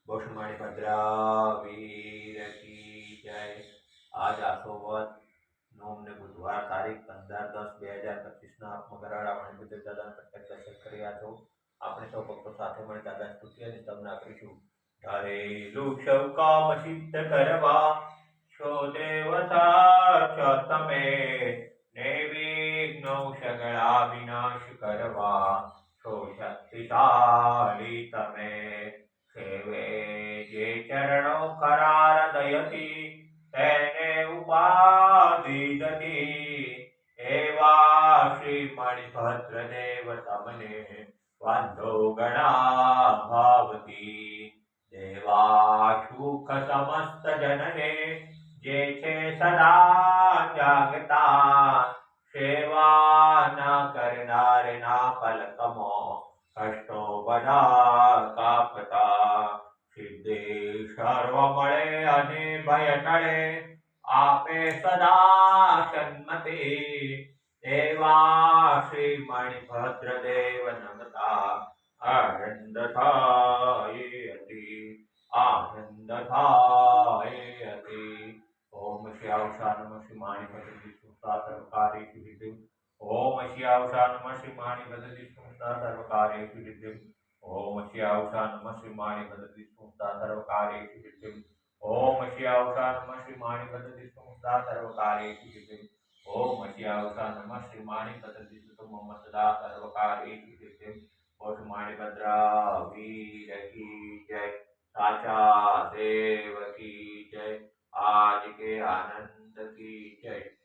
बोशमाणी भद्रा वीर की जय। आज आसोवत नोम ने बुधवार तारीख 15-10-2025 आत्मकराड़ा मणिपुर दादा प्रत्यक्ष દર્શન કર્યા છો। આપણે સૌ ભક્તો સાથે મળી દાદા સ્તુતિ અને સ્તવના કરીશું। ધારેલું સૌ કામ સિદ્ધ કરવા છો દેવતા છો તમે, નિર્વિઘ્નો સગળા વિનાશ કરવા છો શક્તિશાળી તમે। સેવે જે ચરણો ખરા હૃદયથી તેને ઉપાધિ દધી, એવા શ્રી મણિભદ્ર દેવ તમને વાંધો ગણા ભાવતી। દેવા સુખ સમસ્ત જનને જે છે સદા જાગતા, સેવા ના કરનાર ના પલકમો કષ્ટો બધા કાપતા। સિદ્ધિ સર્વ મળે અને ભય ટળે, આપે સદા સન્મતિ, એવા શ્રી મણિભદ્ર દેવ નમતા આનંદ થાય અતિ, આનંદ થાય અતિ। ઓમ શ્યાવશા નમઃ શ્રી મણિભદ્ર વિષ્ણુસ્તા સર્વકાર્યેષુ સિદ્ધિ। ઓમ શ્યાવશા નમઃ શ્રી મણિભદ્ર વિષ્ણુસ્તા સર્વકાર્યેષુ સિદ્ધિ। ઓમ શ્યાવશા નમઃ શ્રી મણિભદ્ર વિષ્ણુસ્તા સર્વકાર્યેષુ સિદ્ધિ। ઓમ શ્યાવશા નમઃ શ્રી મણિભદ્ર વિષ્ણુસ્તા સર્વકાર્યેષુ સિદ્ધિ। ઓમ શ્યાવશા નમઃ શ્રી મણિભદ્ર વિષ્ણુ મમ સદા સર્વકાર્યેષુ સિદ્ધિ। બોલ મણિભદ્ર વીર की जय, साचा देव की जय, आज के आनंद की जय।